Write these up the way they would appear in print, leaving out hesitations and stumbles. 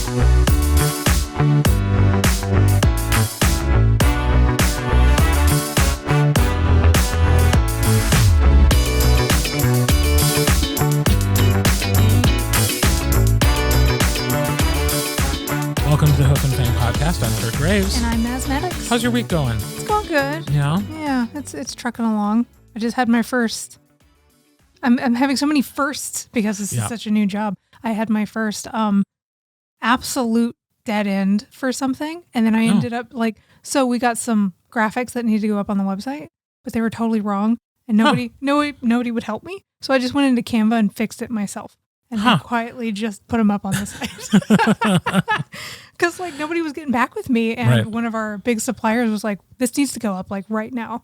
Welcome to the Hoof Fang podcast. I'm Kirt Graves. And I'm Maz Maddox. How's your week going? It's going good. Yeah? Yeah, it's trucking along. I just had my first. I'm having so many firsts because this is such a new job. I had my first absolute dead end for something, and then I ended up so we got some graphics that needed to go up on the website, but they were totally wrong, and nobody would help me. So I just went into Canva and fixed it myself. And then quietly just put them up on the site. Because nobody was getting back with me. And one of our big suppliers was like, this needs to go up right now.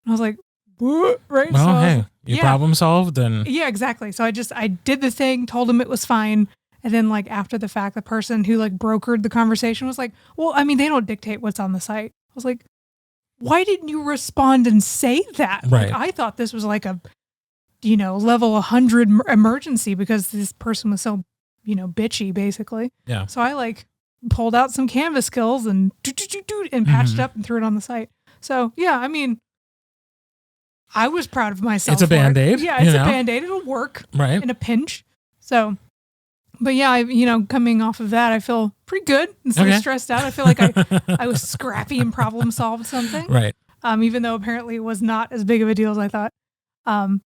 And I was like, what? Right? Well, so hey, you problem solved. And yeah, exactly. So I did the thing, told them it was fine. And then after the fact, the person who brokered the conversation was like, well, I mean, they don't dictate what's on the site. I was like, why didn't you respond and say that? Right. I thought this was a level 100 emergency because this person was so, bitchy basically. Yeah. So I pulled out some Canvas skills and patched up and threw it on the site. So yeah, I mean, I was proud of myself. It's a Band-Aid. Yeah, it's a Band-Aid. It'll work in a pinch. So, but yeah, coming off of that, I feel pretty good instead of stressed out. I feel like I was scrappy and problem solved something. Right. Even though apparently it was not as big of a deal as I thought.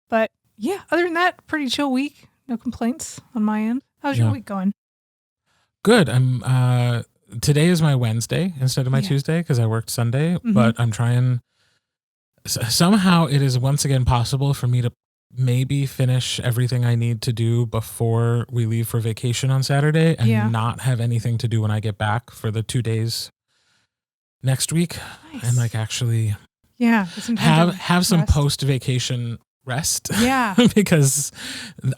But yeah, other than that, pretty chill week. No complaints on my end. How's your week going? Good. Today is my Wednesday instead of my Tuesday because I worked Sunday, but I'm trying. Somehow it is once again possible for me to maybe finish everything I need to do before we leave for vacation on Saturday and not have anything to do when I get back for the 2 days next week. Nice. And actually have some post-vacation rest. Yeah. Because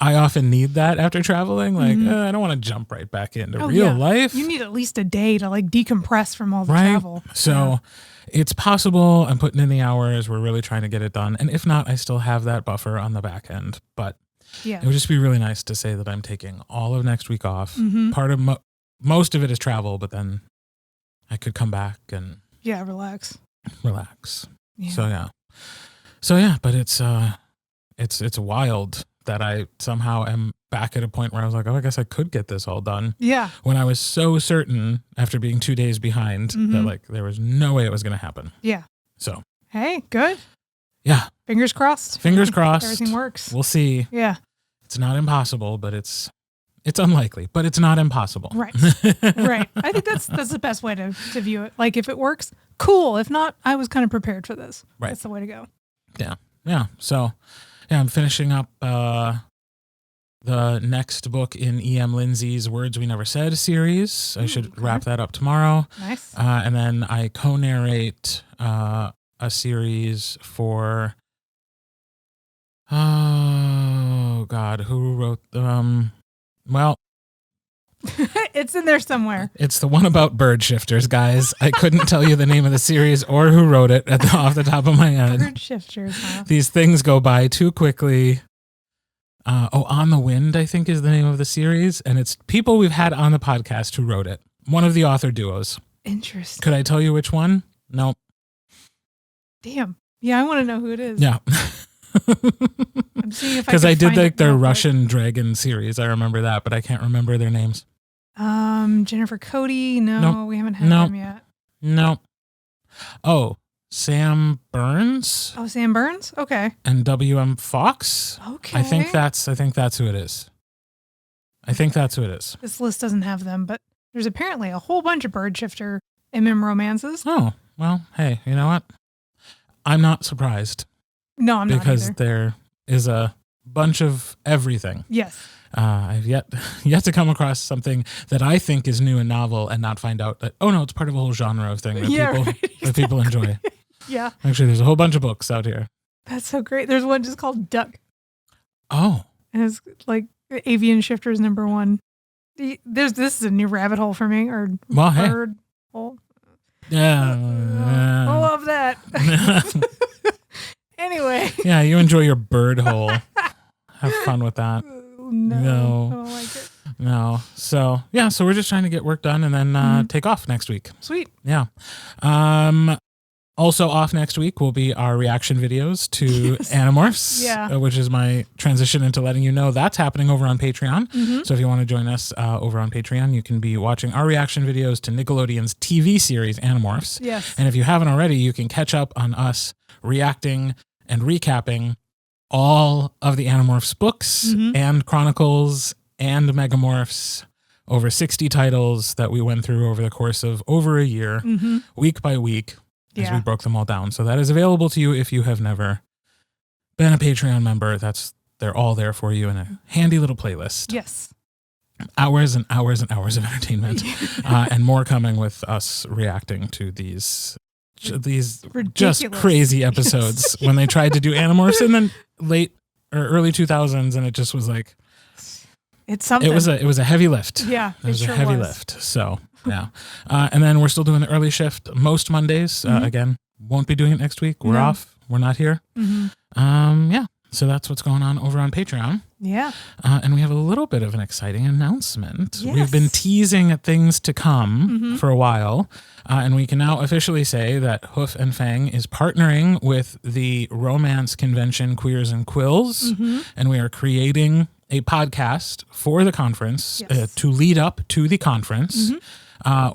I often need that after traveling. I don't want to jump right back into real life. You need at least a day to decompress from all the travel. So it's possible. I'm putting in the hours. We're really trying to get it done. And if not, I still have that buffer on the back end. But it would just be really nice to say that I'm taking all of next week off. Part of most of it is travel, but then I could come back and relax. Yeah. So yeah, but it's wild that I somehow am back at a point where I was like, oh, I guess I could get this all done. Yeah. When I was so certain after being 2 days behind that there was no way it was going to happen. Yeah. So. Hey, good. Yeah. Fingers crossed. Everything works. We'll see. Yeah. It's not impossible, but it's unlikely, but it's not impossible. Right. Right. I think that's the best way to view it. If it works, cool. If not, I was kind of prepared for this. Right. That's the way to go. Yeah. Yeah. So, I'm finishing up the next book in E.M. Lindsay's Words We Never Said series. I should wrap that up tomorrow. Nice. And then I co-narrate a series for, oh God, who wrote it's in there somewhere. It's the one about bird shifters, guys. I couldn't tell you the name of the series or who wrote it off the top of my head. Bird shifters, huh? These things go by too quickly. On the Wind, I think, is the name of the series. And it's people we've had on the podcast who wrote it. One of the author duos. Interesting. Could I tell you which one? No. Damn. Yeah, I want to know who it is. Yeah. I'm seeing if because I did their Russian dragon series. I remember that, but I can't remember their names. Jennifer Cody. No, we haven't had them yet. No. Oh, Sam Burns. Oh, Sam Burns. Okay. And W.M. Fox. Okay. I think that's who it is. This list doesn't have them, but there's apparently a whole bunch of bird shifter MM romances. Oh, well, hey, you know what? I'm not surprised. No, I'm not because there is a bunch of everything. Yes. I've yet to come across something that I think is new and novel and not find out that, oh no, it's part of a whole genre of thing that people enjoy. Yeah. Actually, there's a whole bunch of books out here. That's so great. There's one just called Duck. Oh. And it's Avian Shifters #1. This is a new rabbit hole for me, or bird hole. Yeah. I love that. Anyway. Yeah, you enjoy your bird hole. Have fun with that. No. I don't like it. No. So yeah, so we're just trying to get work done and then take off next week. Sweet. Yeah. Also off next week will be our reaction videos to Animorphs, which is my transition into letting you know that's happening over on Patreon. So if you want to join us over on Patreon, you can be watching our reaction videos to Nickelodeon's TV series Animorphs. Yes. And if you haven't already, you can catch up on us reacting and recapping all of the Animorphs books and chronicles and Megamorphs, over 60 titles that we went through over the course of over a year, week by week, as we broke them all down. So that is available to you if you have never been a Patreon member. They're all there for you in a handy little playlist. Yes. Hours and hours and hours of entertainment, and more coming with us reacting to these ridiculous, just crazy episodes when they tried to do Animorphs in the late or early 2000s, and it just was like, it's something. It was a heavy lift. Yeah, it was a heavy lift. So yeah, and then we're still doing the early shift most Mondays. Again, won't be doing it next week. We're off. We're not here. Yeah. So that's what's going on over on Patreon. Yeah. And we have a little bit of an exciting announcement. Yes. We've been teasing at things to come for a while. And we can now officially say that Hoof and Fang is partnering with the romance convention Queers and Quills. And we are creating a podcast for the conference to lead up to the conference,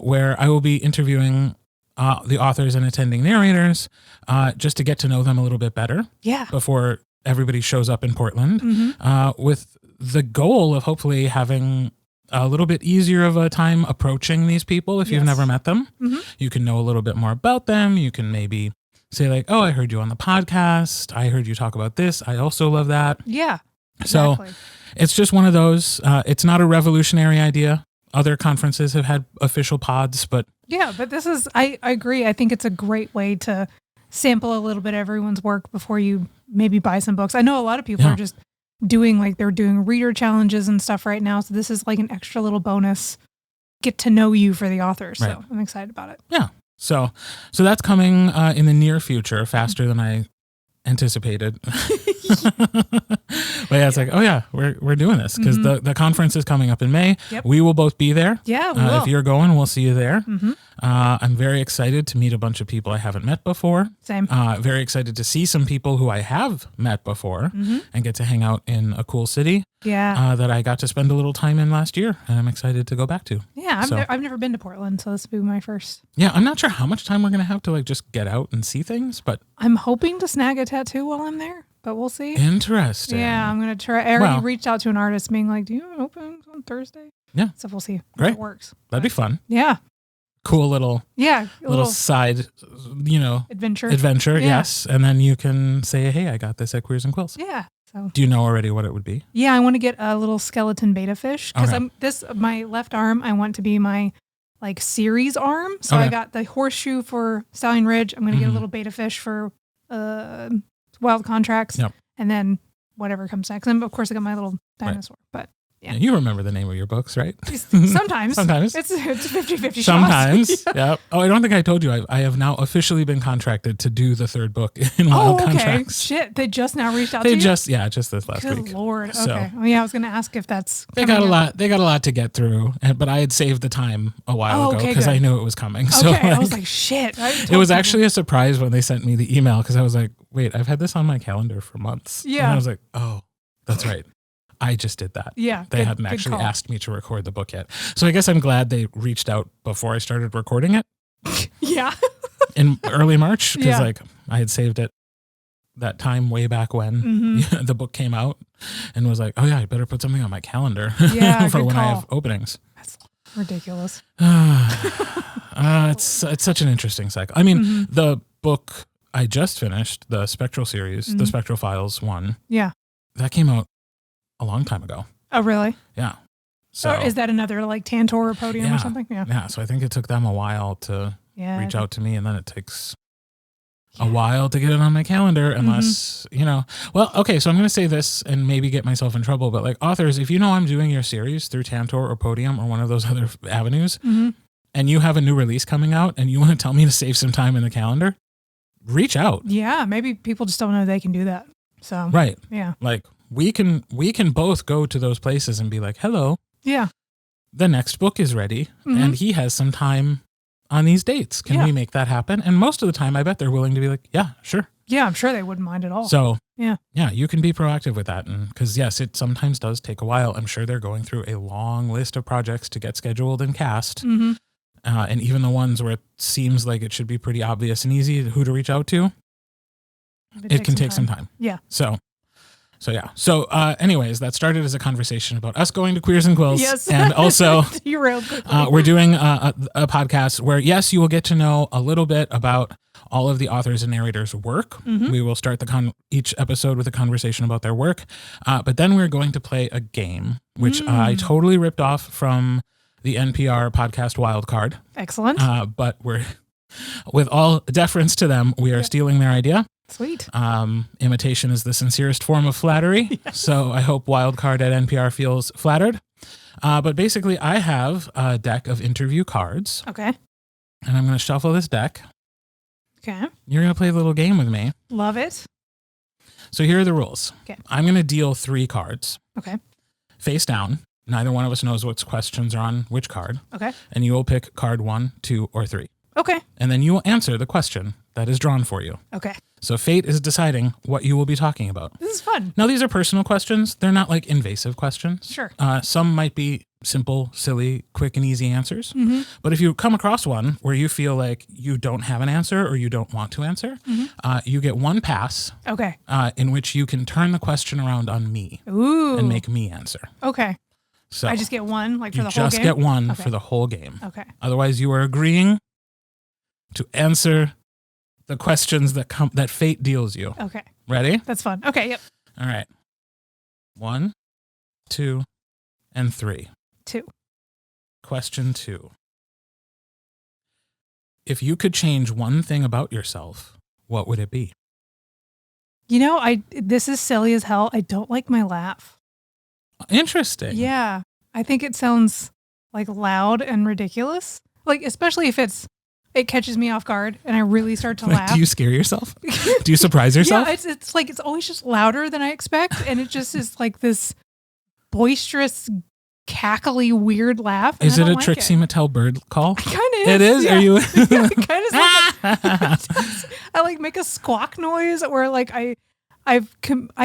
where I will be interviewing the authors and attending narrators just to get to know them a little bit better. Yeah. Before everybody shows up in Portland, with the goal of hopefully having a little bit easier of a time approaching these people if you've never met them. You can know a little bit more about them. You can maybe say like, oh, I heard you on the podcast. I heard you talk about this. I also love that. Yeah. Exactly. So it's just one of those. It's not a revolutionary idea. Other conferences have had official pods, but... Yeah, but this is, I agree. I think it's a great way to sample a little bit of everyone's work before you maybe buy some books. I know a lot of people are just they're doing reader challenges and stuff right now. So this is like an extra little bonus, get to know you for the authors. So I'm excited about it. Yeah. So that's coming in the near future, faster than I anticipated. But yeah, it's like, oh yeah, we're doing this because the conference is coming up in May. We will both be there. Yeah, we will. If you're going, we'll see you there. I'm very excited to meet a bunch of people I haven't met before. Same. Very excited to see some people who I have met before and get to hang out in a cool city. Yeah. That I got to spend a little time in last year, and I'm excited to go back to. Yeah, I've never been to Portland, so this will be my first. Yeah, I'm not sure how much time we're gonna have to like just get out and see things, but I'm hoping to snag a tattoo while I'm there. But we'll see. Interesting. Yeah, I'm going to try. I already reached out to an artist being like, do you have an open on Thursday? Yeah. So we'll see if it works. That'd be fun. Yeah. Cool little little side, adventure, yes. And then you can say, hey, I got this at Queers and Quills. Yeah. So do you know already what it would be? Yeah, I want to get a little skeleton beta fish because my left arm, I want to be my like series arm. So I got the horseshoe for Stallion Ridge. I'm going to get a little beta fish for Wild Contracts, and then whatever comes next. And of course, I got my little dinosaur. But yeah, you remember the name of your books, right? Sometimes. It's 50-50 Sometimes. Yeah. Oh, I don't think I told you. I have now officially been contracted to do the third book in Wild Contracts. Shit. They just now reached out to you? Just this last week. Good Lord. Okay. Well, yeah, I was going to ask if that's They got a lot to get through, but I had saved the time a while ago because I knew it was coming. So I was like, shit. It was actually a surprise when they sent me the email because I was like, wait, I've had this on my calendar for months. Yeah. And I was like, oh, that's right. I just did that. Yeah. They hadn't actually asked me to record the book yet. So I guess I'm glad they reached out before I started recording it. Yeah. In early March, because like I had saved it that time way back when the book came out and was like, oh yeah, I better put something on my calendar for when I have openings. That's ridiculous. It's such an interesting cycle. I mean, the book I just finished, the Spectral series, the Spectral Files one. Yeah. That came out a long time ago. Oh, really? Yeah. So is that another like Tantor or Podium or something? Yeah. Yeah. So I think it took them a while to reach out to me, and then it takes a while to get it on my calendar unless, well, okay. So I'm going to say this and maybe get myself in trouble, but like authors, if you know I'm doing your series through Tantor or Podium or one of those other avenues and you have a new release coming out and you want to tell me to save some time in the calendar, reach out. Yeah. Maybe people just don't know they can do that. So, right. Yeah. Like, we can both go to those places and be like, hello. Yeah. The next book is ready and he has some time on these dates. Can we make that happen? And most of the time, I bet they're willing to be like, yeah, sure. Yeah, I'm sure they wouldn't mind at all. So, yeah, you can be proactive with that. And because, yes, it sometimes does take a while. I'm sure they're going through a long list of projects to get scheduled and cast. And even the ones where it seems like it should be pretty obvious and easy who to reach out to, it can take some time. Yeah. So yeah. So anyways, that started as a conversation about us going to Queers and Quills. Yes. And also we're doing a podcast where, yes, you will get to know a little bit about all of the authors and narrators' work. We will start each episode with a conversation about their work. But then we're going to play a game, which I totally ripped off from the NPR podcast Wildcard. Excellent. But we're, with all deference to them, we are stealing their idea. Sweet. Imitation is the sincerest form of flattery. Yes. So I hope Wildcard at NPR feels flattered. But basically, I have a deck of interview cards. Okay. And I'm going to shuffle this deck. Okay. You're going to play a little game with me. Love it. So here are the rules. Okay. I'm going to deal 3 cards. Okay. Face down. Neither one of us knows what questions are on which card. Okay. And you will pick card 1, 2, or 3. Okay. And then you will answer the question that is drawn for you. Okay. So fate is deciding what you will be talking about. This is fun. Now, these are personal questions. They're not like invasive questions. Sure. Some might be simple, silly, quick, and easy answers. But if you come across one where you feel like you don't have an answer or you don't want to answer, you get one pass. Okay. In which you can turn the question around on me. Ooh. And make me answer. Okay. So I just get one, like for the whole game? You just get one for the whole game. Okay. Otherwise, you are agreeing to answer the questions that fate deals you. Okay. Ready? That's fun. Okay, yep. All right. 1, 2, and 3. 2. Question 2. If you could change one thing about yourself, what would it be? You know, this is silly as hell. I don't like my laugh. Interesting. Yeah. I think it sounds like loud and ridiculous. Like, especially if it catches me off guard and I really start to laugh. Do you scare yourself? Do you surprise yourself? Yeah, it's like it's always just louder than I expect. And it just is like this boisterous, cackly, weird laugh. Is it a Trixie Mattel bird call? Kind of is. It is? Yeah. Are you? Yeah, it kind of I like make a squawk noise where like I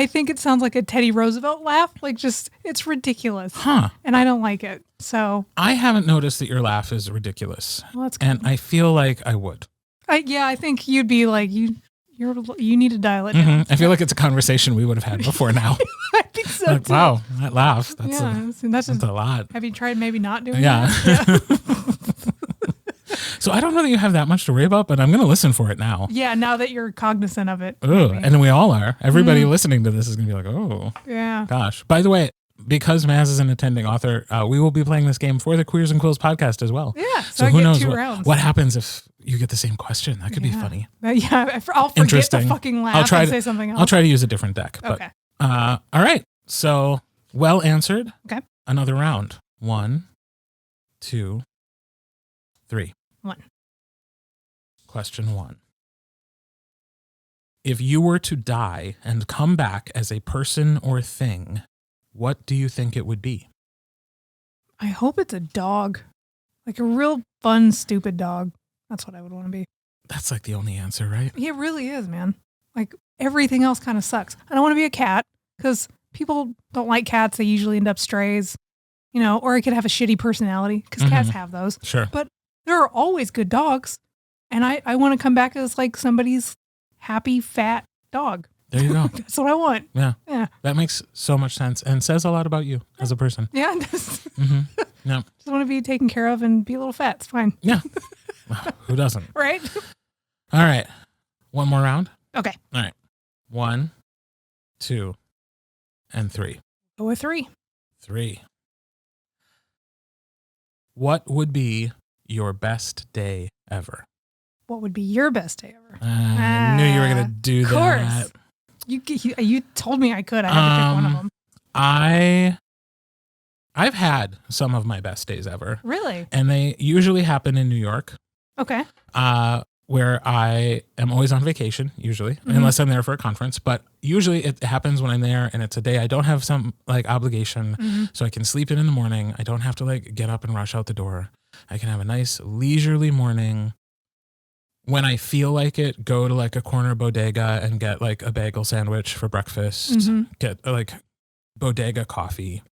think it sounds like a Teddy Roosevelt laugh. Like just, it's ridiculous. Huh. And I don't like it. So. I haven't noticed that your laugh is ridiculous. Well, that's good. And I feel like I would. I think you'd be like, you need to dial it down. I feel like it's a conversation we would have had before now. I think so like, too. wow, that laugh. That's a lot. Have you tried maybe not doing that? Yeah. So I don't know that you have that much to worry about, but I'm going to listen for it now. Yeah, now that you're cognizant of it. And we all are. Everybody listening to this is going to be like, oh, yeah, gosh. By the way, because Maz is an attending author, we will be playing this game for the Queers and Quills podcast as well. Yeah, so who knows what happens if you get the same question? That could be funny. Yeah, I'll forget the fucking laugh and say something else. I'll try to use a different deck. Okay. But, all right. So well answered. Okay. Another round. 1, 2, 3. 1. Question 1. If you were to die and come back as a person or thing, what do you think it would be? I hope it's a dog. Like a real fun, stupid dog. That's what I would want to be. That's like the only answer, right? It really is, man. Like everything else kind of sucks. I don't want to be a cat because people don't like cats. They usually end up strays, or I could have a shitty personality because cats have those. Sure. But there are always good dogs. And I want to come back as like somebody's happy, fat dog. There you go. That's what I want. Yeah. Yeah. That makes so much sense and says a lot about you as a person. Yeah. Just want to be taken care of and be a little fat. It's fine. Yeah. Who doesn't? Right? All right. One more round? Okay. All right. 1, 2, and 3. Go with 3. 3. What would be your best day ever? What would be your best day ever? I knew you were going to do that. Of course. You told me I could. I had to pick one of them. I've had some of my best days ever. Really? And they usually happen in New York. Okay. where I am always on vacation, usually, unless I'm there for a conference. But usually it happens when I'm there and it's a day I don't have some like obligation, so I can sleep in the morning. I don't have to like get up and rush out the door. I can have a nice leisurely morning. When I feel like it, go to like a corner bodega and get like a bagel sandwich for breakfast, get like bodega coffee,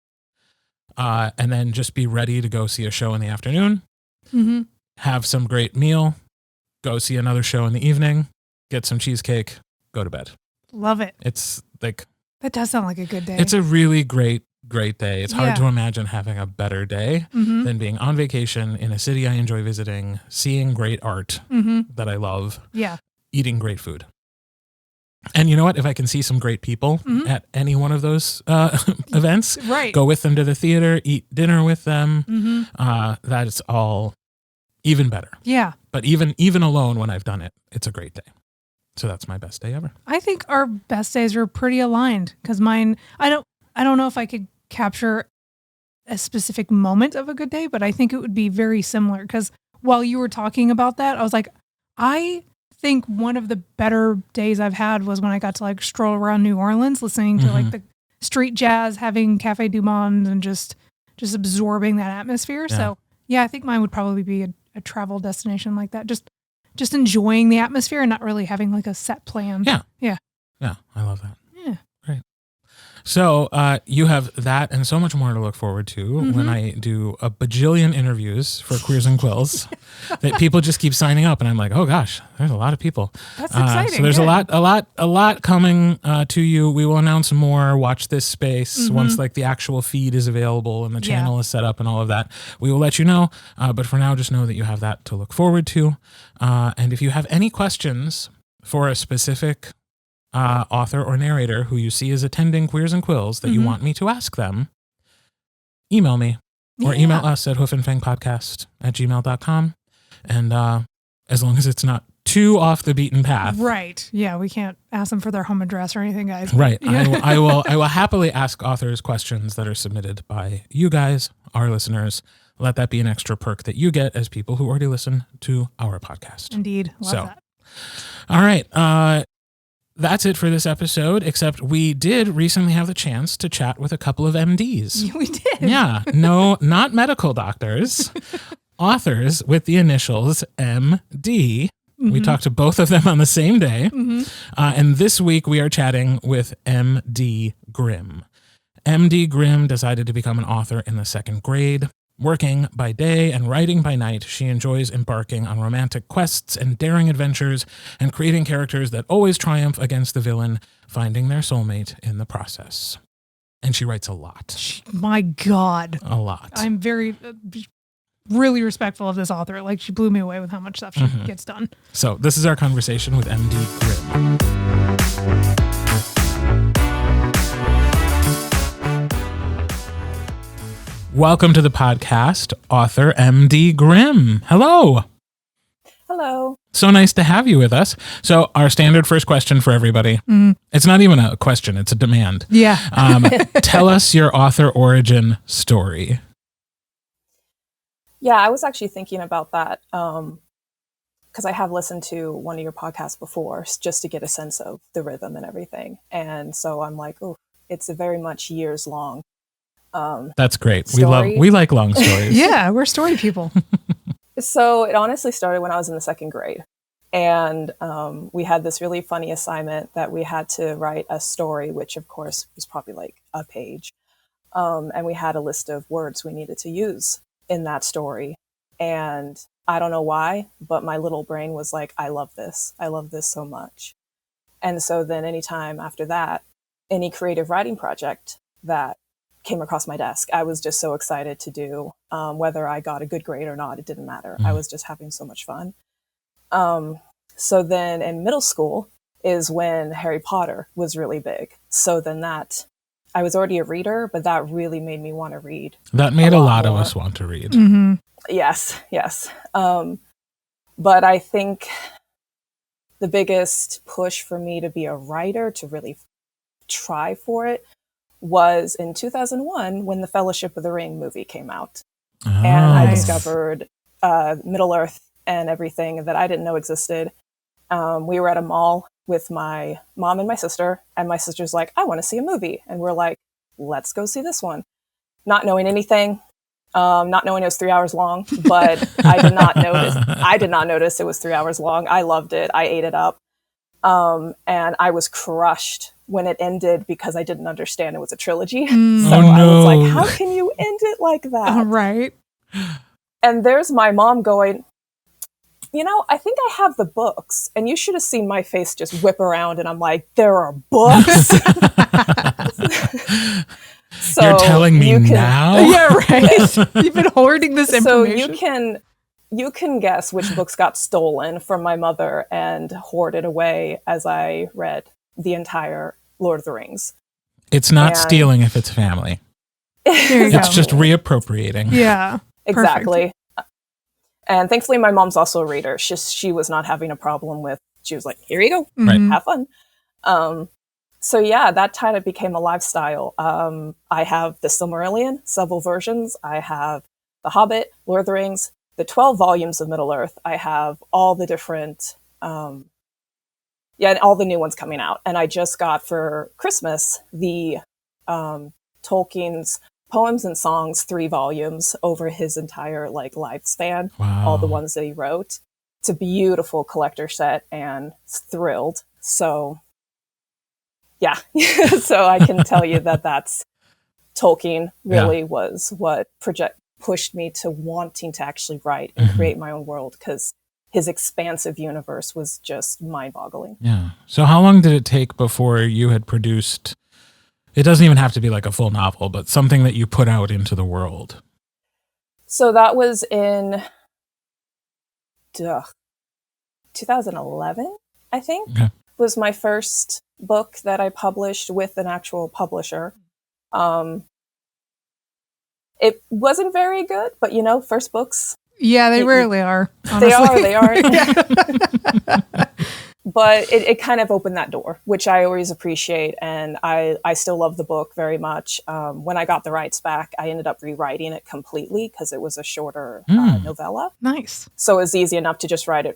and then just be ready to go see a show in the afternoon, have some great meal, go see another show in the evening, get some cheesecake, go to bed. Love it. It's like... That does sound like a good day. It's a really great day. It's hard to imagine having a better day than being on vacation in a city I enjoy visiting, seeing great art that I love, eating great food. And you know what? If I can see some great people at any one of those events, go with them to the theater, eat dinner with them, that is all even better. Yeah. But even alone when I've done it, it's a great day. So that's my best day ever. I think our best days are pretty aligned because mine, I don't know if I could capture a specific moment of a good day, but I think it would be very similar because while you were talking about that, I was like, I think one of the better days I've had was when I got to like stroll around New Orleans, listening to like the street jazz, having Cafe Du Monde and just absorbing that atmosphere. Yeah. So yeah, I think mine would probably be a travel destination like that. Just enjoying the atmosphere and not really having like a set plan. Yeah. Yeah. Yeah. I love that. Yeah. Great. So you have that and so much more to look forward to when I do a bajillion interviews for Queers and Quills that people just keep signing up. And I'm like, oh gosh, there's a lot of people. That's exciting. So there's a lot coming to you. We will announce more. Watch this space once like the actual feed is available and the channel is set up and all of that. We will let you know. But for now, just know that you have that to look forward to. And if you have any questions for a specific author or narrator who you see as attending Queers and Quills that you want me to ask them, email me or email us at hoofandfangpodcast@gmail.com. And as long as it's not too off the beaten path. Right. Yeah, we can't ask them for their home address or anything, guys. Right. I will happily ask authors questions that are submitted by you guys, our listeners. Let that be an extra perk that you get as people who already listen to our podcast. Indeed. Love that. All right. That's it for this episode, except we did recently have the chance to chat with a couple of MDs. We did. Yeah. No, not medical doctors. Authors with the initials MD. We talked to both of them on the same day. And this week we are chatting with MD Grimm. MD Grimm decided to become an author in the 2nd grade. Working by day and writing by night, she enjoys embarking on romantic quests and daring adventures and creating characters that always triumph against the villain, finding their soulmate in the process. And she writes a lot. My God. A lot. I'm very, really respectful of this author. Like, she blew me away with how much stuff she gets done. So this is our conversation with MD Grimm. Welcome to the podcast, author MD Grimm. Hello. Hello. So nice to have you with us. So our standard first question for everybody. It's not even a question, it's a demand. Yeah. Tell us your author origin story. Yeah, I was actually thinking about that because I have listened to one of your podcasts before just to get a sense of the rhythm and everything. And so I'm like, oh, it's a very much years long. That's great. Story. We like long stories. Yeah, we're story people. So it honestly started when I was in the 2nd grade. And we had this really funny assignment that we had to write a story, which of course was probably like a page. And we had a list of words we needed to use in that story. And I don't know why, but my little brain was like, I love this. I love this so much. And so then anytime after that, any creative writing project that came across my desk, I was just so excited to do. Whether I got a good grade or not, it didn't matter. I was just having so much fun. So then in middle school is when Harry Potter was really big. So then that, I was already a reader, but that really made me want to read. That made a lot of us want to read. Yes. But I think the biggest push for me to be a writer, to really try for it, was in 2001 when the Fellowship of the Ring movie came out. And I discovered Middle Earth and everything that I didn't know existed. We were at a mall with my mom and my sister's like, I want to see a movie. And we're like, let's go see this one. Not knowing anything, not knowing it was 3 hours long, but I did not notice it was 3 hours long. I loved it. I ate it up. And I was crushed when it ended because I didn't understand it was a trilogy. So I was like, how can you end it like that? Right. And there's my mom going, I think I have the books. And you should have seen my face just whip around. And I'm like, there are books? So you're telling me now? Yeah, right. You've been hoarding this information. So you can guess which books got stolen from my mother and hoarded away as I read the entire Lord of the Rings. It's not stealing if it's family. It's just reappropriating. Yeah. Exactly. Perfect. And thankfully my mom's also a reader. She was not having a problem with, she was like, here you go, have fun. So yeah, that kind of became a lifestyle. I have the Silmarillion, several versions. I have The Hobbit, Lord of the Rings, the 12 volumes of Middle-earth. I have all the different, and all the new ones coming out. And I just got for Christmas the Tolkien's Poems and Songs 3 volumes over his entire lifespan. Wow. All the ones that he wrote. It's a beautiful collector set and thrilled. So yeah, so I can tell you that's Tolkien really was what pushed me to wanting to actually write and create my own world, because his expansive universe was just mind-boggling. Yeah. So how long did it take before you had produced, it doesn't even have to be like a full novel, but something that you put out into the world? So that was in 2011, I think, was my first book that I published with an actual publisher. It wasn't very good, but first books. Yeah, they rarely are. Honestly. They are. But it kind of opened that door, which I always appreciate. And I still love the book very much. When I got the rights back, I ended up rewriting it completely because it was a shorter novella. Nice. So it was easy enough to just rewrite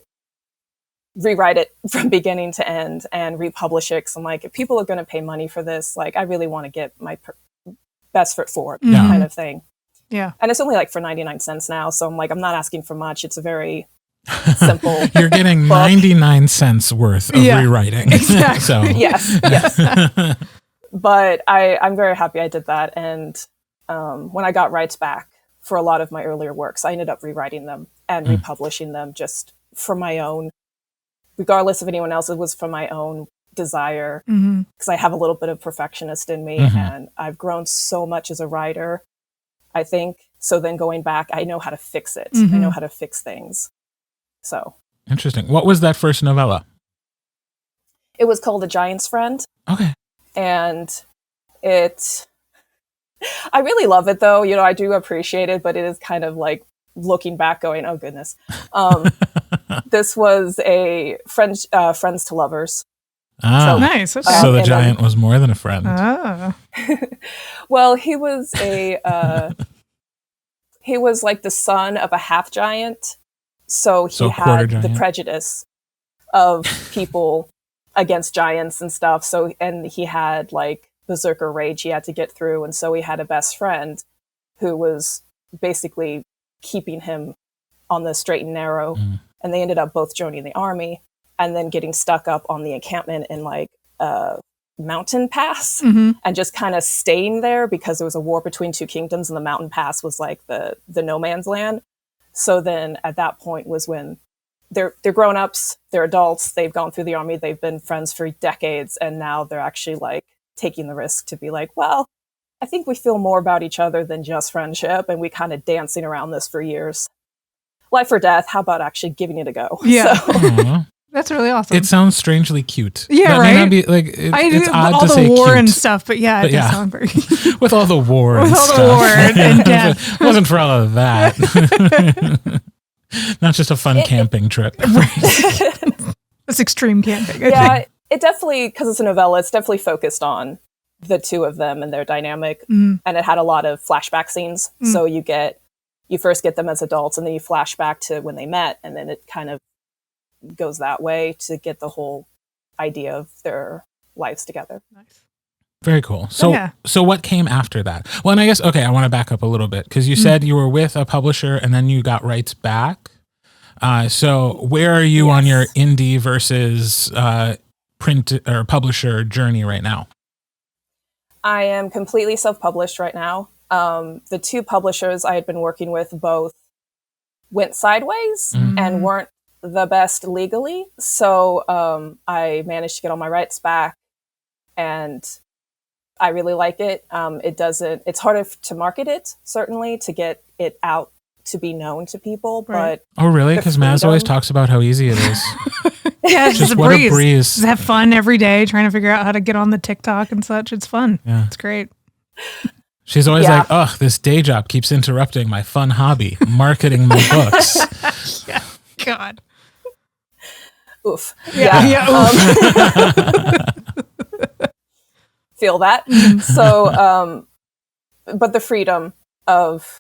it from beginning to end and republish it. Cause I'm like, if people are going to pay money for this, I really want to get my best foot forward kind of thing. Yeah. And it's only for 99 cents now. So I'm like, I'm not asking for much. It's a very simple You're getting 99 cents worth of rewriting. Exactly. So. Yes. But I'm very happy I did that. And when I got rights back for a lot of my earlier works, I ended up rewriting them and republishing them just for my own, regardless of anyone else. It was for my own desire, because I have a little bit of perfectionist in me, and I've grown so much as a writer, I think. So then going back, I know how to fix it. I know how to fix things. So interesting. What was that first novella? It was called The Giant's Friend. Okay. And I really love it though. I do appreciate it, but it is kind of looking back going, oh goodness. This was a friends to lovers. Ah, so, nice. Okay. So the giant was more than a friend. Ah. Well, he was he was the son of a half giant. So he had the prejudice of people against giants and stuff. So, and he had berserker rage he had to get through. And so he had a best friend who was basically keeping him on the straight and narrow. And they ended up both joining the army and then getting stuck up on the encampment in a mountain pass and just kind of staying there because there was a war between two kingdoms, and the mountain pass was the no man's land. So then at that point was when they're grown-ups, they're adults, they've gone through the army, they've been friends for decades, and now they're actually taking the risk to be well, I think we feel more about each other than just friendship, and we kind of dancing around this for years. Life or death, how about actually giving it a go? Yeah. So. That's really awesome. It sounds strangely cute. Yeah, that right? May not be, it's odd all to the say war cute. and stuff, but yeah, it does sound very with all the war and stuff. With all the war and death. If it wasn't for all of that. Not just a fun camping trip. It's extreme camping. Yeah, it definitely, because it's a novella, it's definitely focused on the two of them and their dynamic. And it had a lot of flashback scenes. So you get, you first get them as adults and then you flash back to when they met, and then it kind of goes that way to get the whole idea of their lives together. Nice. Very cool. So what came after that? Well, and I guess, okay, I want to back up a little bit because you said you were with a publisher and then you got rights back. So where are you on your indie versus print or publisher journey right now? I am completely self-published right now. The two publishers I had been working with both went sideways and weren't the best legally. So I managed to get all my rights back, and I really like it. It's harder to market it, certainly, to get it out to be known to people. But oh, really? Because Maz always talks about how easy it is. Yeah, it's just what a breeze. Just have fun every day trying to figure out how to get on the TikTok and such. It's fun. Yeah. It's great. She's always like, oh, this day job keeps interrupting my fun hobby, marketing my books. Yeah. God. Oof. Yeah. Feel that. So, but the freedom of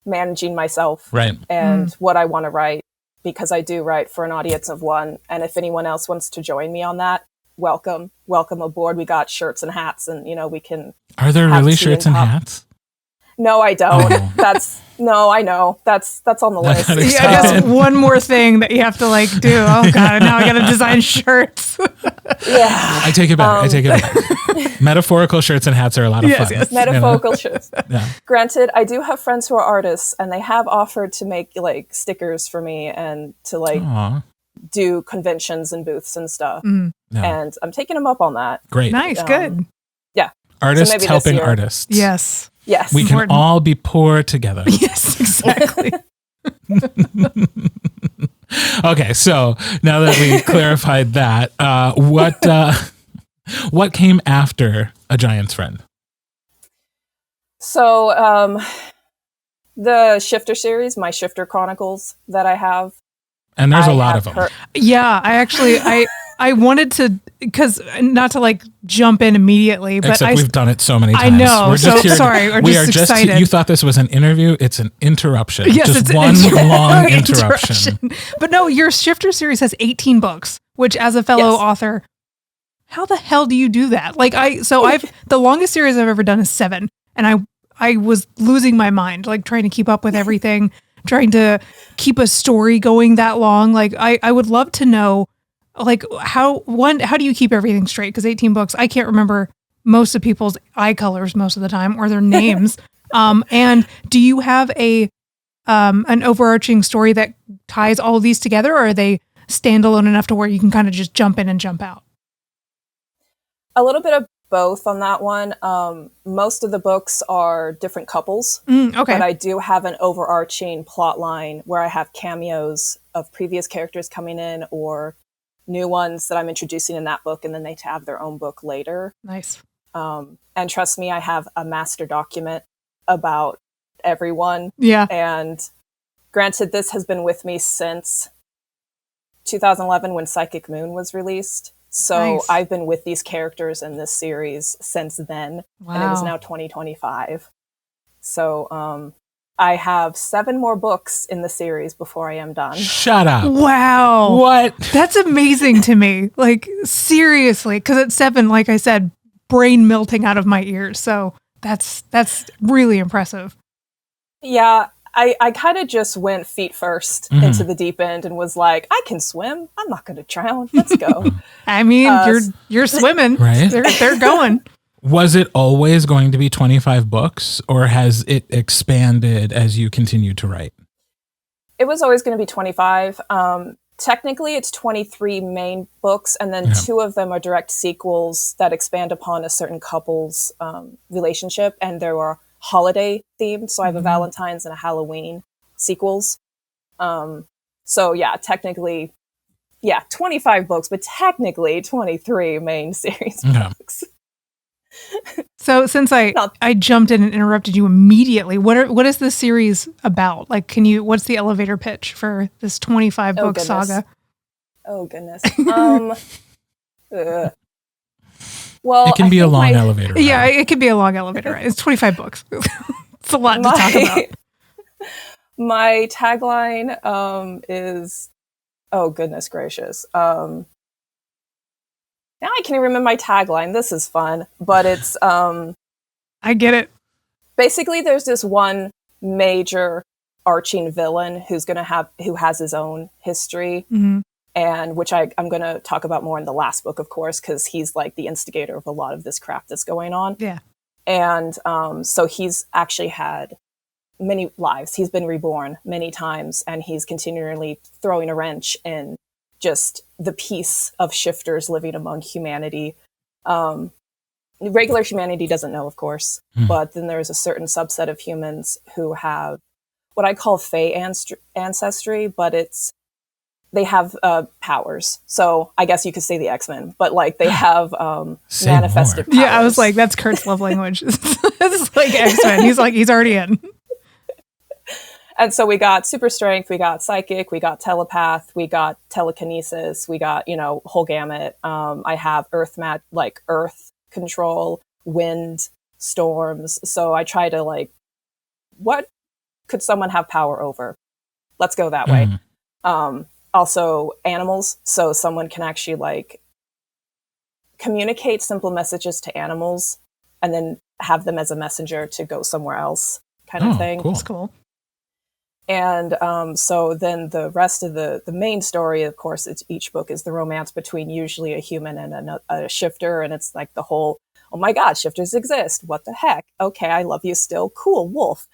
managing myself and what I want to write, because I do write for an audience of one. And if anyone else wants to join me on that, welcome aboard. We got shirts and hats, and we can. Are there really shirts and hats? No, I don't. I know. That's on the list. Yeah, just one more thing that you have to do. Oh God, now I got to design shirts. Yeah. I take it back. Metaphorical shirts and hats are a lot of fun. Yes. Metaphorical shirts. Yeah. Granted, I do have friends who are artists, and they have offered to make stickers for me and to do conventions and booths and stuff. And I'm taking them up on that. Great. Nice. Good. Yeah. Artists helping artists. Yes. Yes. We can all be poor together. Yes, exactly. Okay, so now that we clarified that, what came after A Giant's Friend? So the Shifter series, my Shifter Chronicles that I have. And there's a lot of them. Yeah, I wanted to, because not to jump in immediately, but we've done it so many times. I know. We're just here. Sorry. We are just excited. You thought this was an interview. It's an interruption. Yes, just it's one long interruption. But no, your Shifter series has 18 books, which as a fellow author, how the hell do you do that? The longest series I've ever done is 7. And I was losing my mind, trying to keep up with everything, trying to keep a story going that long. I would love to know, how do you keep everything straight? Because 18 books, I can't remember most of people's eye colors most of the time or their names. And do you have an overarching story that ties all of these together, or are they standalone enough to where you can kind of just jump in and jump out? A little bit of both on that one. Most of the books are different couples. Okay. But I do have an overarching plot line where I have cameos of previous characters coming in or new ones that I'm introducing in that book, and then they have their own book later. Nice. And trust me, I have a master document about everyone. Yeah. And granted, this has been with me since 2011 when Psychic Moon was released. So nice. I've been with these characters in this series since then. Wow. And it was now 2025. So I have 7 more books in the series before I am done. Shut up. Wow. What? That's amazing to me. Seriously. Because at 7, like I said, brain melting out of my ears. So that's really impressive. Yeah. I kind of just went feet first into the deep end and was like, I can swim. I'm not going to drown. Let's go. I mean, you're swimming. Right? They're going. Was it always going to be 25 books, or has it expanded as you continue to write? It was always going to be 25. Technically, it's 23 main books, and then 2 of them are direct sequels that expand upon a certain couple's relationship, and there were holiday themed. So I have a Valentine's and a Halloween sequels. So yeah, technically, 25 books, but technically 23 main series books. So since I jumped in and interrupted you immediately, what is this series about? What's the elevator pitch for this 25 book saga? Oh goodness. Well, it can be a long elevator ride. Yeah, it can be a long elevator ride. It's 25 books. It's a lot to talk about. My tagline is, oh goodness gracious. Now I can't even remember my tagline. This is fun, but it's I get it. Basically there's this one major arching villain who has his own history, and which I'm going to talk about more in the last book, of course, because he's like the instigator of a lot of this crap that's going on. Yeah. And so he's actually had many lives. He's been reborn many times, and he's continually throwing a wrench in just the peace of shifters living among humanity. Regular humanity doesn't know, of course, but then there's a certain subset of humans who have what I call Fey ancestry, but they have powers. So I guess you could say the X-Men, but like they have manifested powers. Yeah, I was like, that's Kirt's love language. It's like X-Men. He's already in. And so we got super strength, we got psychic, we got telepath, we got telekinesis, we got, whole gamut. I have earth control, wind, storms. So I try to what could someone have power over? Let's go that way. Also animals. So someone can actually communicate simple messages to animals and then have them as a messenger to go somewhere else kind of thing. Cool. That's cool. And so then the rest of the main story, of course, each book is the romance between usually a human and a shifter. And it's like the whole, oh my God, shifters exist. What the heck? Okay, I love you still. Cool, wolf.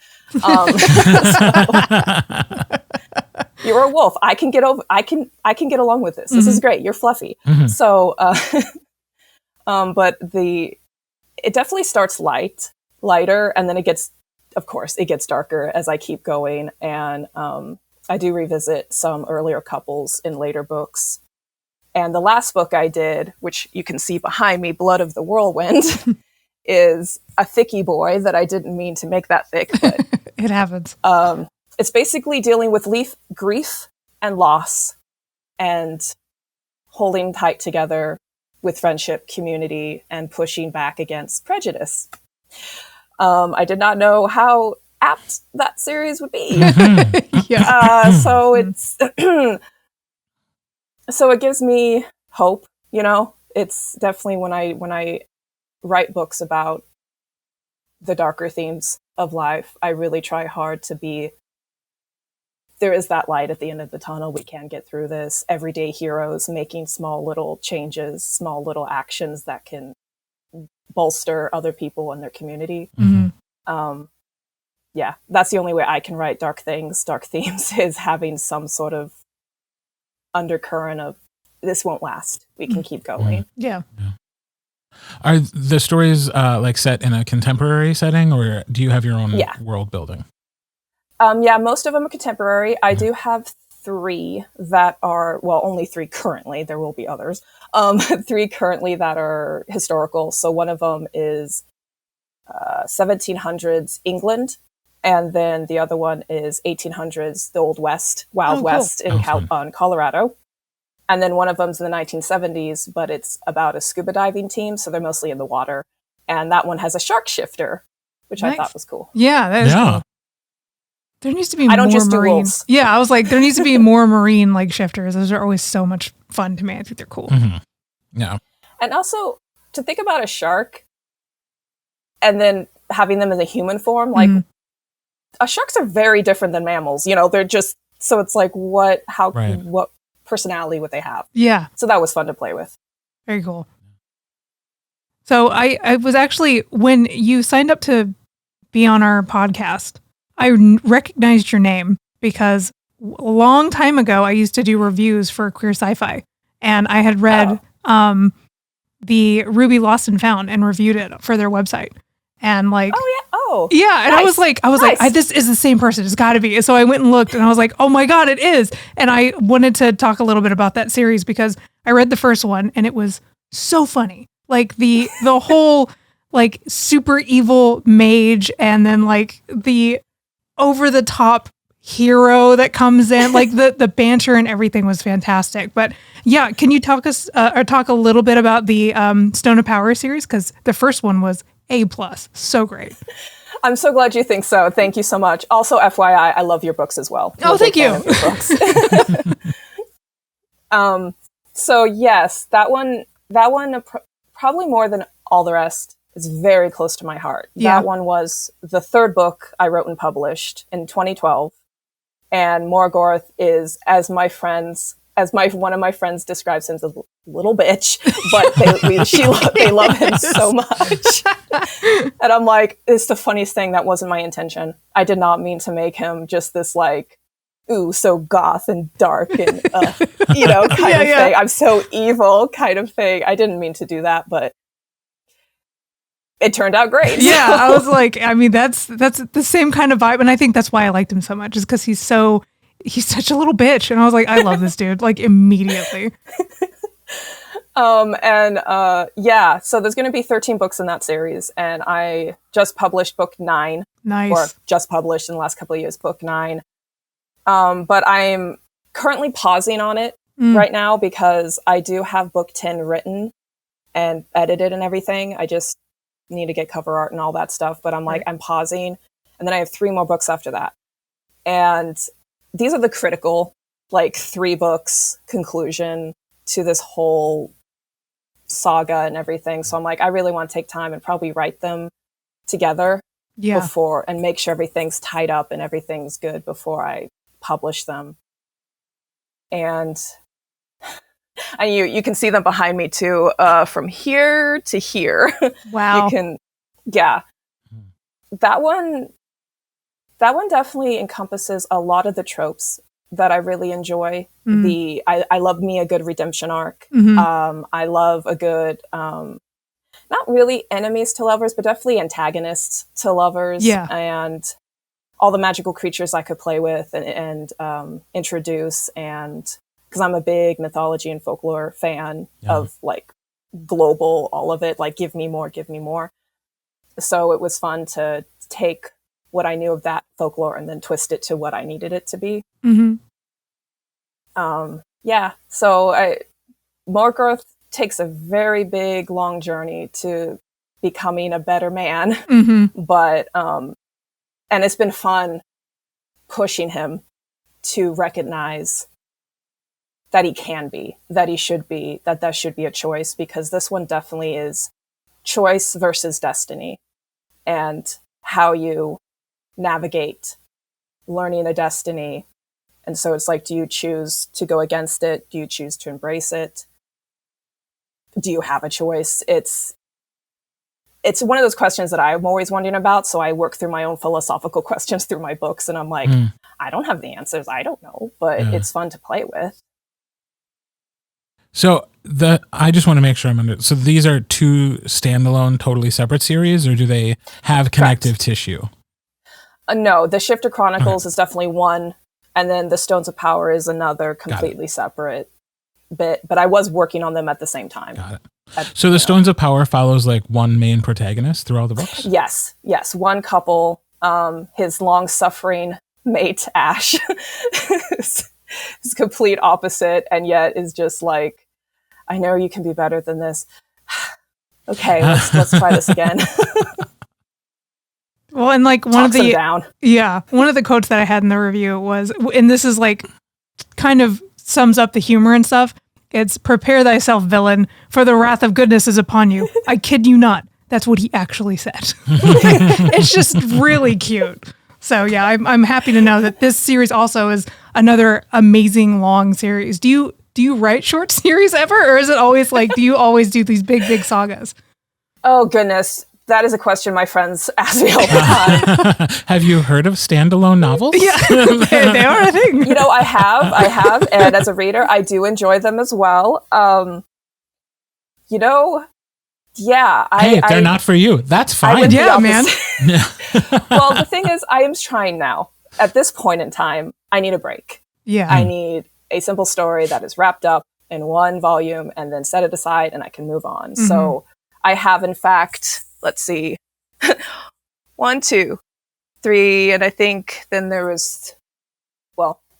You're a wolf. I can get get along with this. This is great. You're fluffy. So, but it definitely starts lighter, and then it gets darker as I keep going. And I do revisit some earlier couples in later books. And the last book I did, which you can see behind me, Blood of the Whirlwind, is a thicky boy that I didn't mean to make that thick, but it happens. It's basically dealing with grief and loss and holding tight together with friendship, community, and pushing back against prejudice. I did not know how apt that series would be. So it's so it gives me hope. It's definitely when I write books about the darker themes of life, I really try hard to be. There is that light at the end of the tunnel. We can get through this. Everyday heroes making small little changes, small little actions that can bolster other people in their community. Yeah, that's the only way I can write dark themes is having some sort of undercurrent of this won't last. We can keep going. Yeah. Are the stories set in a contemporary setting, or do you have your own world building? Most of them are contemporary. I do have 3 that are, only 3 currently. There will be others. 3 currently that are historical. So one of them is 1700s England, and then the other one is 1800s, the Old West, Wild West in Colorado. And then one of them's in the 1970s, but it's about a scuba diving team, so they're mostly in the water. And that one has a shark shifter, which I thought was cool. Yeah, that is cool. There needs to be more marine. Wolves. Yeah, I was like, there needs to be more marine shifters. Those are always so much fun to me. I think they're cool. Yeah. And also to think about a shark and then having them in the human form, sharks are very different than mammals. They're just, so it's like, what personality would they have? Yeah. So that was fun to play with. Very cool. So I was actually, when you signed up to be on our podcast, I recognized your name because a long time ago, I used to do reviews for Queer Sci-Fi, and I had read the Ruby Lost and Found and reviewed it for their website. And and nice. I was like, this is the same person. It's got to be. So I went and looked, and I was like, oh my God, it is. And I wanted to talk a little bit about that series because I read the first one, and it was so funny. The whole super evil mage, and then the over the top hero that comes in, the banter and everything was fantastic. But yeah, can you talk a little bit about the Stone of Power series? Because the first one was A+, so great. I'm so glad you think so. Thank you so much. Also, FYI, I love your books as well. Oh, thank you. So yes, that one probably more than all the rest is very close to my heart. Yeah. That one was the third book I wrote and published in 2012. And Morgoth is, as one of my friends describes him, as a little bitch, but they love him so much. And I'm like, it's the funniest thing. That wasn't my intention. I did not mean to make him just this like, ooh, so goth and dark and, kind of thing. I'm so evil kind of thing. I didn't mean to do that, but it turned out great. Yeah, so. I was like, I mean, that's the same kind of vibe. And I think that's why I liked him so much, is because he's such a little bitch. And I was like, I love this dude, like immediately. So there's going to be 13 books in that series. And I just published book 9. Nice. Or just published in the last couple of years, book 9. But I'm currently pausing on it right now because I do have book 10 written and edited and everything. I just need to get cover art and all that stuff. But I'm like, I'm pausing. And then I have 3 more books after that. And these are the critical, like 3 books conclusion to this whole saga and everything. So I'm like, I really want to take time and probably write them together before and make sure everything's tied up and everything's good before I publish them. And you can see them behind me too, from here to here. Wow. You can, that one definitely encompasses a lot of the tropes that I really enjoy. I love me a good redemption arc. I love a good, not really enemies to lovers, but definitely antagonists to lovers. Yeah. And all the magical creatures I could play with and introduce. And because I'm a big mythology and folklore fan of like global, all of it, like give me more. So it was fun to take what I knew of that folklore and then twist it to what I needed it to be. So Morgoth takes a very big, long journey to becoming a better man. But, and it's been fun pushing him to recognize that he can be, that he should be, that should be a choice, because this one definitely is choice versus destiny and how you navigate learning a destiny. And so it's like, do you choose to go against it? Do you choose to embrace it? Do you have a choice? It's one of those questions that I'm always wondering about. So I work through my own philosophical questions through my books. And I'm like, I don't have the answers. I don't know, but it's fun to play with. So I just want to make sure I'm under. So these are 2 standalone, totally separate series, or do they have connective tissue? No, the Shifter Chronicles is definitely one. And then the Stones of Power is another completely separate bit. But I was working on them at the same time. Got it. So the Stones of Power follows like one main protagonist through all the books? Yes. One couple, his long-suffering mate, Ash, is complete opposite, and yet is just like, I know you can be better than this. Okay, let's try this again. Well, and like one of the quotes that I had in the review was, and this is like kind of sums up the humor and stuff. It's prepare thyself, villain, for the wrath of goodness is upon you. I kid you not. That's what he actually said. It's just really cute. So yeah, I'm happy to know that this series also is another amazing long series. Do you write short series ever, or is it always like, do you always do these big sagas? Oh goodness. That is a question my friends ask me all the time. Have you heard of standalone novels? Yeah, they are a thing. I have. And as a reader, I do enjoy them as well. Hey, if they're not for you, that's fine. Yeah, man. Well, the thing is, I am trying now. At this point in time, I need a break. Yeah. I need a simple story that is wrapped up in one volume and then set it aside and I can move on. So I have, in fact, let's see, 1, 2, 3, and I think then there was,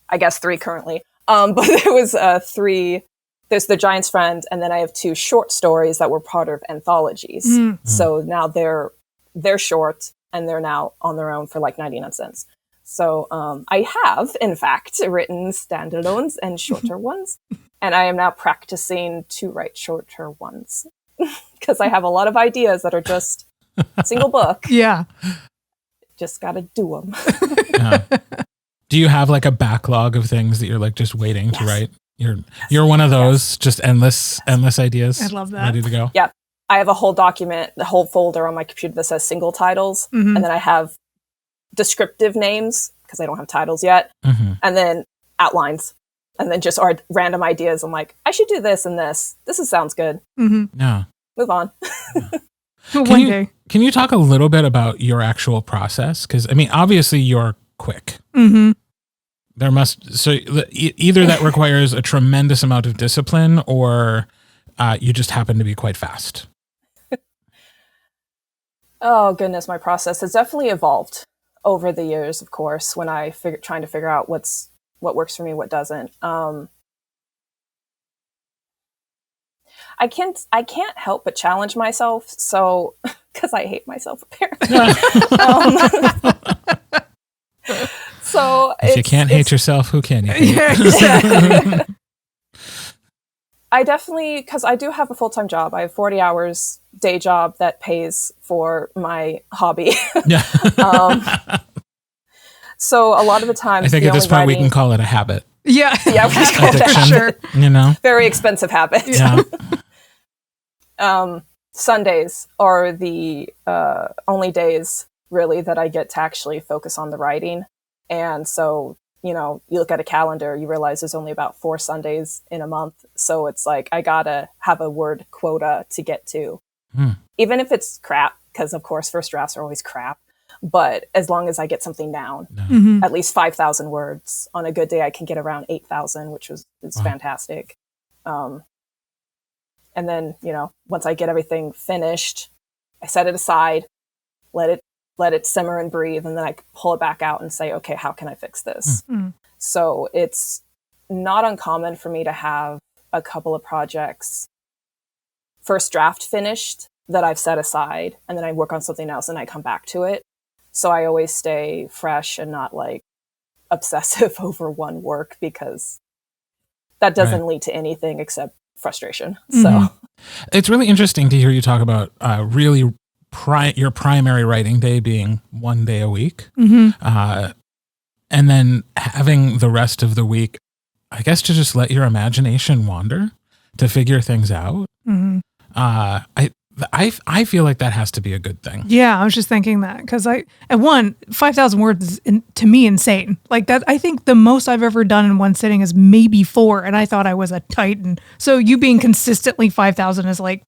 I guess 3 currently. But there was 3. There's The Giant's Friend, and then I have 2 short stories that were part of anthologies. So now they're short, and they're now on their own for like 99 cents. So I have, in fact, written standalones and shorter ones, and I am now practicing to write shorter ones because I have a lot of ideas that are just single book. Yeah. Just got to do them. Yeah. Do you have like a backlog of things that you're like just waiting to write? You're one of those, just endless ideas. I love that. Ready to go. Yeah. I have a whole document, the whole folder on my computer that says single titles. And then I have descriptive names because I don't have titles yet. And then outlines. And then just random ideas. I'm like, I should do this and this. Sounds good. Yeah. Move on. One day. Can you talk a little bit about your actual process? Because, I mean, obviously you're quick. There either that requires a tremendous amount of discipline or you just happen to be quite fast. Oh, goodness, my process has definitely evolved over the years, of course, when I trying to figure out what works for me, what doesn't. I can't help but challenge myself, so because I hate myself apparently. So if you can't hate yourself, who can you hate? Yeah. I definitely, because I do have a full-time job. I have 40 hours day job that pays for my hobby. Yeah. So a lot of the time, I think at this point we can call it a habit. Yeah. Yeah, we can call it for sure. You know, very expensive habit. Yeah. Sundays are the only days really that I get to actually focus on the writing. And so, you know, you look at a calendar, you realize there's only about 4 Sundays in a month. So it's like, I gotta have a word quota to get to. Even if it's crap, because of course, first drafts are always crap. But as long as I get something down, at least 5,000 words. On a good day, I can get around 8,000, which is fantastic. And then, you know, once I get everything finished, I set it aside, let it simmer and breathe, and then I pull it back out and say, okay, how can I fix this? So it's not uncommon for me to have a couple of projects first draft finished that I've set aside, and then I work on something else and I come back to it. So I always stay fresh and not like obsessive over one work, because that doesn't lead to anything except frustration. So it's really interesting to hear you talk about really your primary writing day being 1 day a week, and then having the rest of the week, I guess, to just let your imagination wander, to figure things out. I feel like that has to be a good thing. Yeah, I was just thinking that, because 5,000 words is to me insane. Like that, I think the most I've ever done in one sitting is maybe 4, and I thought I was a titan. So you being consistently 5,000 is like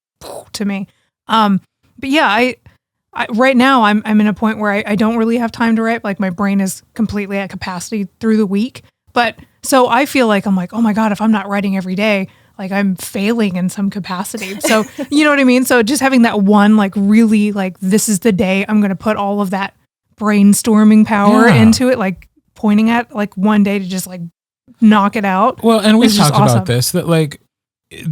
to me. But yeah, I right now I'm in a point where I don't really have time to write. Like my brain is completely at capacity through the week. But so I feel like I'm like, oh my God, if I'm not writing every day, like I'm failing in some capacity. So, you know what I mean? So just having that one, like really like, this is the day I'm going to put all of that brainstorming power into it, like pointing at like one day to just like knock it out. Well, and we've talked about this, that like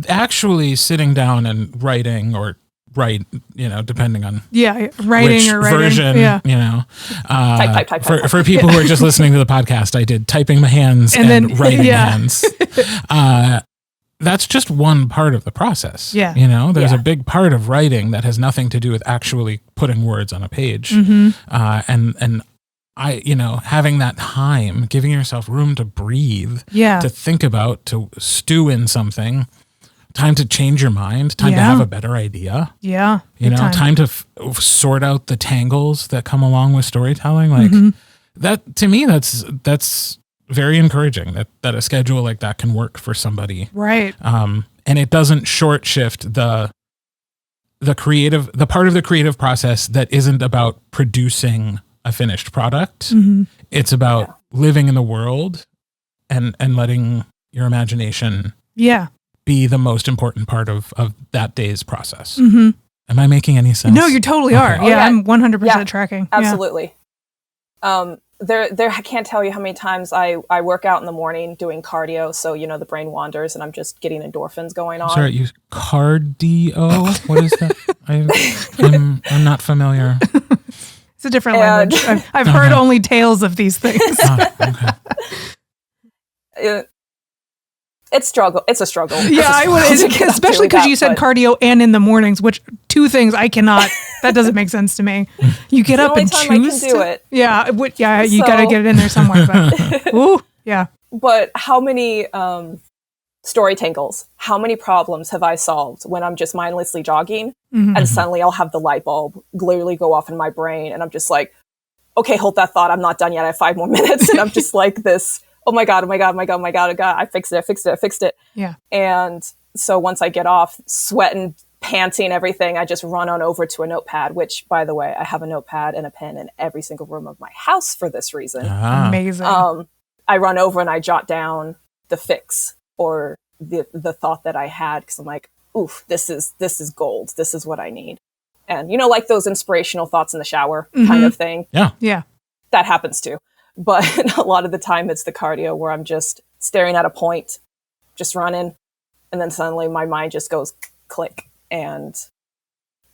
actually sitting down and writing, or write, you know, depending on writing or writing version, you know, type. For people who are just listening to the podcast, I did typing my hands and then writing hands. That's just one part of the process. Yeah. You know, there's a big part of writing that has nothing to do with actually putting words on a page. And I, you know, having that time, giving yourself room to breathe, to think about, to stew in something, time to change your mind, time to have a better idea. Yeah. You know, time to sort out the tangles that come along with storytelling. Like that, to me, that's very encouraging that a schedule like that can work for somebody. Right. And it doesn't short shift the part of the creative process that isn't about producing a finished product. It's about living in the world and letting your imagination be the most important part of that day's process. Am I making any sense? No, you totally are. Yeah, I'm 100% tracking. Absolutely. I can't tell you how many times I work out in the morning doing cardio, so you know the brain wanders and I'm just getting endorphins going on. Sorry, cardio? What is that? I'm not familiar. It's a different language. I've heard only tales of these things. It's struggle. It's a struggle. Yeah, I would, especially because you said cardio and in the mornings, which two things I cannot. That doesn't make sense to me. You get up and choose. I can do it. Yeah, you got to get it in there somewhere. But, ooh, yeah. But how many story tangles? How many problems have I solved when I'm just mindlessly jogging, and suddenly I'll have the light bulb literally go off in my brain, and I'm just like, okay, hold that thought. I'm not done yet. I have 5 more minutes, and I'm just like this. Oh my God, I fixed it. Yeah. And so once I get off, sweating, panting, everything, I just run on over to a notepad, which, by the way, I have a notepad and a pen in every single room of my house for this reason. Amazing. I run over and I jot down the fix or the thought that I had, because I'm like, oof, this is gold. This is what I need. And, like those inspirational thoughts in the shower kind of thing. Yeah. Yeah. That happens too. But a lot of the time it's the cardio where I'm just staring at a point, just running, and then suddenly my mind just goes click. And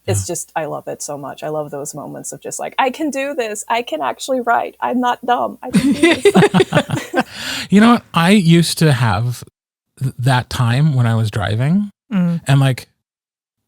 it's just, I love it so much. I love those moments of just like, I can do this. I can actually write. I'm not dumb. I can do this. You know what? I used to have that time when I was driving, and like,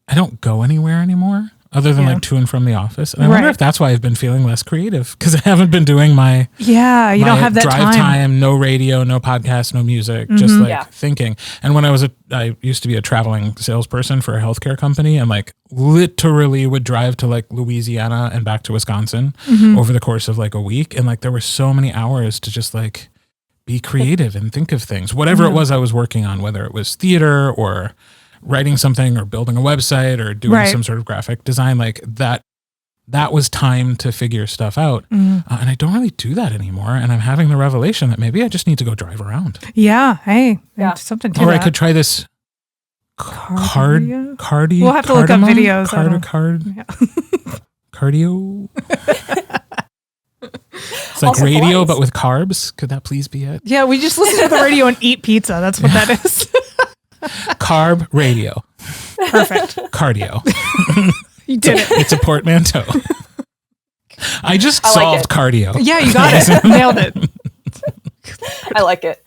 I don't go anywhere anymore. Other than like to and from the office. And I wonder if that's why I've been feeling less creative, because I haven't been doing you don't have that drive time, no radio, no podcast, no music, just like thinking. And when I used to be a traveling salesperson for a healthcare company, and like literally would drive to like Louisiana and back to Wisconsin over the course of like a week. And like there were so many hours to just like be creative and think of things, whatever it was I was working on, whether it was theater or writing something or building a website or doing some sort of graphic design, like that was time to figure stuff out. And I don't really do that anymore. And I'm having the revelation that maybe I just need to go drive around. Yeah. Hey, something to Or that. I could try this cardio. We'll have to look up videos. Cardio. It's like Also radio, twice. but with carbs. Could that please be it? Yeah, we just listen to the radio and eat pizza. That's what that is. Carb radio. Perfect. Cardio. You did it. It's a portmanteau. I just solved cardio. Yeah, you got it. Nailed it. I like it.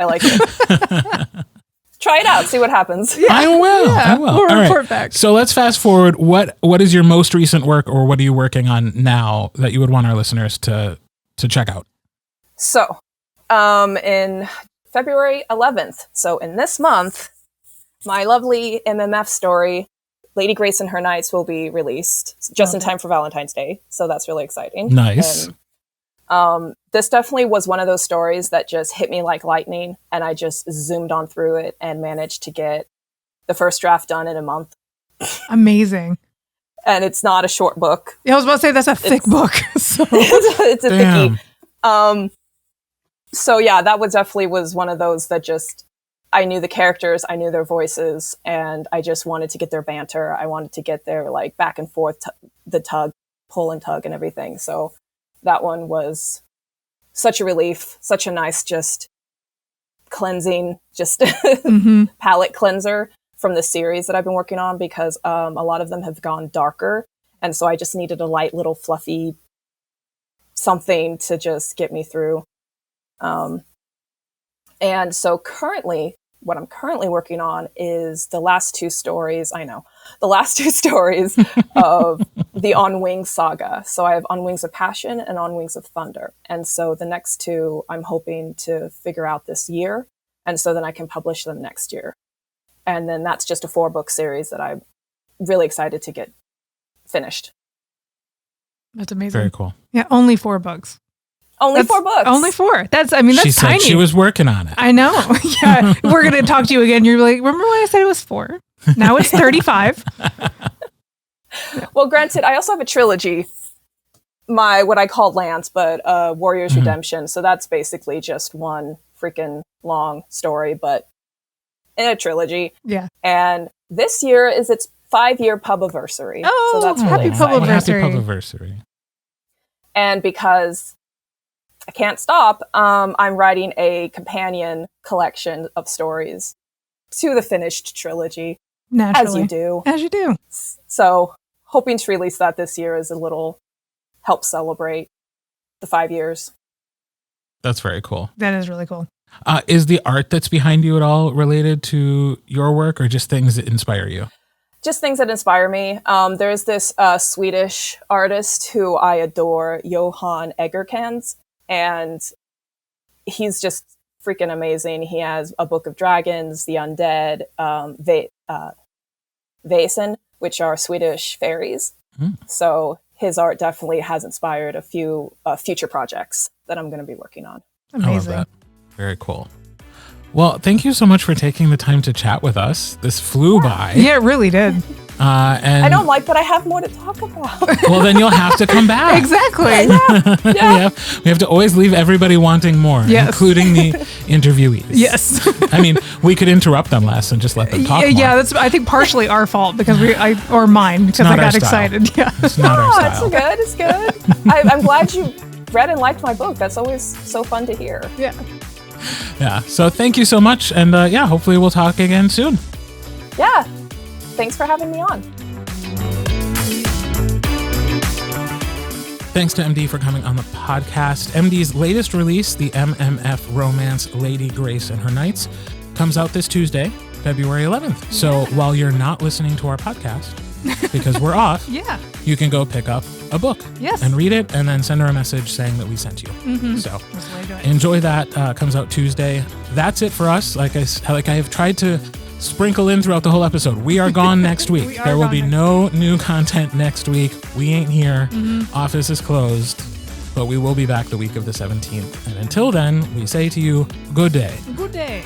Try it out. See what happens. Yeah. I will. We'll All report back. So let's fast forward. What is your most recent work, or what are you working on now that you would want our listeners to check out? So, in February 11th, so in this month, my lovely MMF story, Lady Grace and Her Knights, will be released just in time for Valentine's Day. So that's really exciting. Nice. And, this definitely was one of those stories that just hit me like lightning, and I just zoomed on through it and managed to get the first draft done in a month. Amazing. And it's not a short book. Yeah, I was about to say that's a thick book. So. It's a thickie. So yeah, that was one of those that just, I knew the characters, I knew their voices, and I just wanted to get their banter. I wanted to get their like back and forth, the tug, pull and tug and everything. So that one was such a relief, such a nice, just cleansing, just palette cleanser from the series that I've been working on, because a lot of them have gone darker. And so I just needed a light little fluffy something to just get me through. And so what I'm currently working on is the last two stories of the On Wings saga. So I have On Wings of Passion and On Wings of Thunder. And so the next two I'm hoping to figure out this year. And so then I can publish them next year. And then that's just a 4-book series that I'm really excited to get finished. That's amazing. Very cool. Yeah, only 4 books. Only 4 books. Only 4. That's she tiny. said she was working on it. I know. Yeah. We're going to talk to you again. You're like, remember when I said it was 4? Now it's 35. Well, granted, I also have a trilogy. What I call Lance, but Warrior's Redemption. So that's basically just one freaking long story, but in a trilogy. Yeah. And this year is its 5-year pub-anniversary. Oh, so that's happy really pub-anniversary. Happy pub-anniversary. And because I can't stop, I'm writing a companion collection of stories to the finished trilogy. Naturally. As you do. As you do. So hoping to release that this year is a little help celebrate the 5 years. That's very cool. That is really cool. Is the art that's behind you at all related to your work, or just things that inspire you? Just things that inspire me. There's this Swedish artist who I adore, Johan Egerkrans, and he's just freaking amazing. He has a Book of Dragons, The Undead, Väsen, which are Swedish fairies. So his art definitely has inspired a few future projects that I'm going to be working on. Amazing. I love that. Very cool. Well, thank you so much for taking the time to chat with us. This flew by. Yeah, it really did. And I don't like, but I have more to talk about. Well, then you'll have to come back. Exactly. Yeah. We have to always leave everybody wanting more, including the interviewees. Yes. I mean, we could interrupt them less and just let them talk more. Yeah, that's I think partially our fault because or mine because I got excited. Yeah. It's not our style. It's good. It's good. I'm glad you read and liked my book. That's always so fun to hear. Yeah. Yeah. So thank you so much. And hopefully we'll talk again soon. Yeah. Thanks for having me on. Thanks to MD for coming on the podcast. MD's latest release, the MMF romance Lady Grace and Her Knights, comes out this Tuesday, February 11th. So while you're not listening to our podcast, because we're off, you can go pick up a book and read it and then send her a message saying that we sent you. So enjoy that. Comes out Tuesday. That's it for us. Like I have tried to sprinkle in throughout the whole episode. We are gone next week. There will be no new content next week. We ain't here. Office is closed, but we will be back the week of the 17th. And until then, we say to you, good day. Good day.